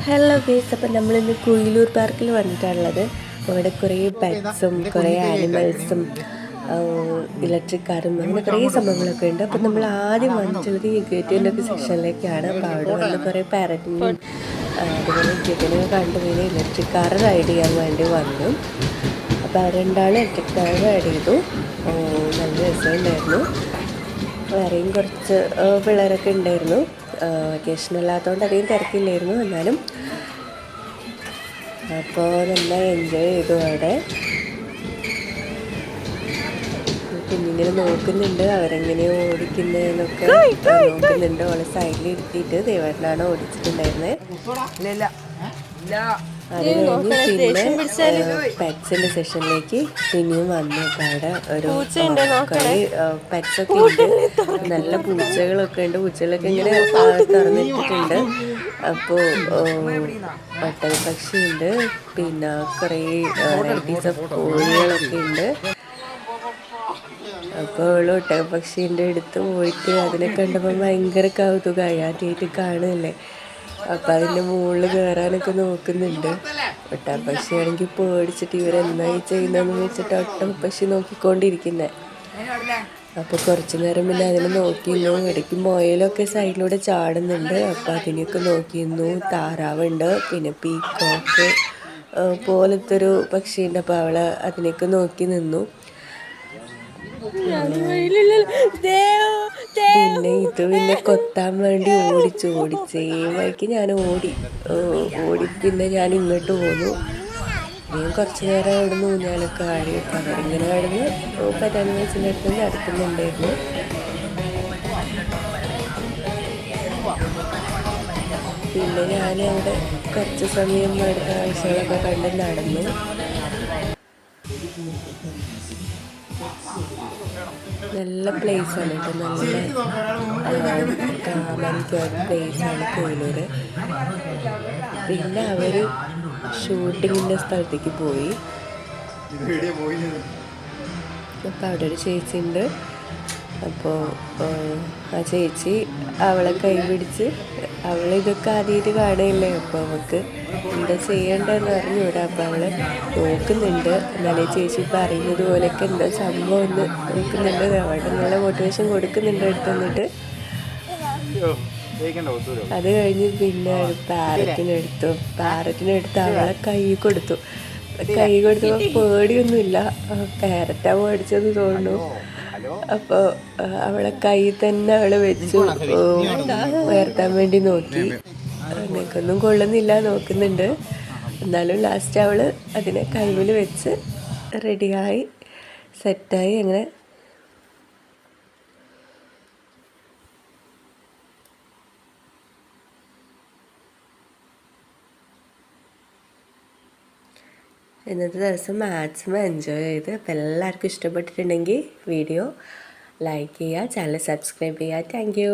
Hello guys, അപ്പം നമ്മളിന്ന് കുയിലൂർ പാർക്കിൽ വന്നിട്ടുള്ളത്. അവിടെ കുറേ പെറ്റ്സും കുറേ ആനിമൽസും ഇലക്ട്രിക് കാറും അങ്ങനെ കുറേ സംഭവങ്ങളൊക്കെ ഉണ്ട്. അപ്പം നമ്മൾ ആദ്യം വന്നിട്ടുള്ളത് ഈ ഗേറ്റിൻ്റെ ഒക്കെ സെക്ഷനിലേക്കാണ്. അപ്പോൾ അവിടെ വന്ന് കുറേ പാരറ്റിനും അതുപോലെ ഗേറ്റിനൊക്കെ കണ്ടു. പിന്നെ ഇലക്ട്രിക് കാർ റൈഡ് ചെയ്യാൻ വേണ്ടി വന്നു. അപ്പോൾ രണ്ടാൾ ഇലക്ട്രിക് കാർ റൈഡ് ചെയ്തു. നല്ല രസമുണ്ടായിരുന്നു. വേറെയും കുറച്ച് പിള്ളേരൊക്കെ ഉണ്ടായിരുന്നു. വെക്കേഷൻ അല്ലാത്തതുകൊണ്ട് അധികം തിരക്കില്ലായിരുന്നു. എന്നാലും അപ്പോൾ നല്ല എൻജോയ് ചെയ്തു. അവിടെ കുഞ്ഞിങ്ങനെ നോക്കുന്നുണ്ട്, അവരെങ്ങനെയാണ് ഓടിക്കുന്നതെന്നൊക്കെ നോക്കുന്നുണ്ട്. അവളെ സൈഡിൽ ഇരുത്തിയിട്ട് ദേവേട്ടനാണ് ഓടിച്ചിട്ടുണ്ടായിരുന്നത്. അത് കഴിഞ്ഞ് പിന്നെ പെറ്റ്സിൻ്റെ സെഷനിലേക്ക് പിന്നെയും വന്നു. അപ്പോൾ അവിടെ ഒരു കുറേ പെറ്റ്സൊക്കെ ഉണ്ട്. നല്ല പൂച്ചകളൊക്കെ ഉണ്ട്. പൂച്ചകളൊക്കെ ഇങ്ങനെ തുറന്നിട്ടിട്ടുണ്ട്. അപ്പോൾ ഒട്ടകപ്പക്ഷിയുണ്ട്. പിന്നെ കുറേ വെറൈറ്റീസ് ഓഫ് കോഴികളൊക്കെ ഉണ്ട്. അപ്പോൾ അവൾ ഒട്ടകപ്പക്ഷീൻ്റെ അടുത്ത് പോയിട്ട് അതിനെ കണ്ടപ്പോൾ ഭയങ്കര കൗതുകമായി. ആദ്യമായിട്ട് കാണുകയല്ലേ. അപ്പം അതിൻ്റെ മുകളിൽ കയറാനൊക്കെ നോക്കുന്നുണ്ട്. ഒട്ടകപ്പക്ഷിയാണെങ്കിൽ പേടിച്ചിട്ട് ഇവരെന്തായി ചെയ്യുന്നതെന്ന് വെച്ചിട്ട് ഒട്ടകപ്പക്ഷി നോക്കിക്കൊണ്ടിരിക്കുന്നത്. അപ്പോൾ കുറച്ച് നേരം പിന്നെ അതിനെ നോക്കിയിരുന്നു. ഇടയ്ക്ക് മുയലൊക്കെ സൈഡിലൂടെ ചാടുന്നുണ്ട്. അപ്പോൾ അതിനെയൊക്കെ നോക്കിയിരുന്നു. താറാവുണ്ട്, പിന്നെ പീക്കോക്ക് പോലത്തെ ഒരു പക്ഷിയുണ്ട്. അപ്പോൾ അവൾ അതിനെയൊക്കെ നോക്കി നിന്നു. പിന്നെ ഇത് പിന്നെ കൊത്താൻ വേണ്ടി ഓടിച്ചേ വഴിക്ക് ഞാൻ ഓടി പിന്നെ ഞാൻ ഇങ്ങോട്ട് പോന്നു. ഞാൻ കുറച്ച് നേരം അവിടെ നിന്ന് ഊഞ്ഞാലൊക്കെ ആടി. അവരിങ്ങനെ ആടുന്ന് പറ്റാൻ വയസ്സിൻ്റെ അടുത്ത് നടക്കുന്നുണ്ടായിരുന്നു. പിന്നെ ഞാൻ അവിടെ കുറച്ച് സമയം അടുത്ത കാഴ്ചകളൊക്കെ കണ്ട് നടന്നു. നല്ല പ്ലേസാണ് കേട്ടോ. നല്ല കാമനിക്ക് പ്ലേസാണ് കുയിലൂർ. പിന്നെ അവർ ഷൂട്ടിങ്ങിൻ്റെ സ്ഥലത്തേക്ക് പോയി. അപ്പോൾ അവിടെ ഒരു ചേച്ചി ഉണ്ട്. അപ്പോൾ ആ ചേച്ചി അവളെ കൈ പിടിച്ച്, അവളിതൊക്കെ ആദ്യമായിട്ട് കാണുകയല്ലേ. അപ്പോൾ അവൾക്ക് എന്താ ചെയ്യേണ്ടതെന്ന് അറിഞ്ഞൂടാ. അപ്പോൾ അവൾ നോക്കുന്നുണ്ട്. എന്നാലേ ചേച്ചി പറയുന്നത് പോലെയൊക്കെ എന്താ സംഭവം എന്ന് നോക്കുന്നുണ്ട്. അവിടെ നല്ല മോട്ടിവേഷൻ കൊടുക്കുന്നുണ്ട് അടുത്ത് നിന്നിട്ട്. അത് കഴിഞ്ഞ് പിന്നെ പാരറ്റിനെടുത്ത് അവളെ കൈ കൊടുത്തപ്പോൾ പേടിയൊന്നുമില്ല. പാരറ്റാ മേടിച്ചെന്ന് തോന്നുന്നു. അപ്പോൾ അവളെ കൈ തന്നെ അവൾ വെച്ചു ഉയർത്താൻ വേണ്ടി നോക്കി. എനിക്കൊന്നും കൊള്ളുന്നില്ല, നോക്കുന്നുണ്ട്. എന്നാലും ലാസ്റ്റ് അവൾ അതിനെ കൈവിൽ വെച്ച് റെഡിയായി സെറ്റായി. അങ്ങനെ ഇന്നത്തെ ദിവസം മാക്സിമം എൻജോയ് ചെയ്ത്. അപ്പോൾ എല്ലാവർക്കും ഇഷ്ടപ്പെട്ടിട്ടുണ്ടെങ്കിൽ വീഡിയോ ലൈക്ക് ചെയ്യുക, ചാനൽ സബ്സ്ക്രൈബ് ചെയ്യുക. Thank you.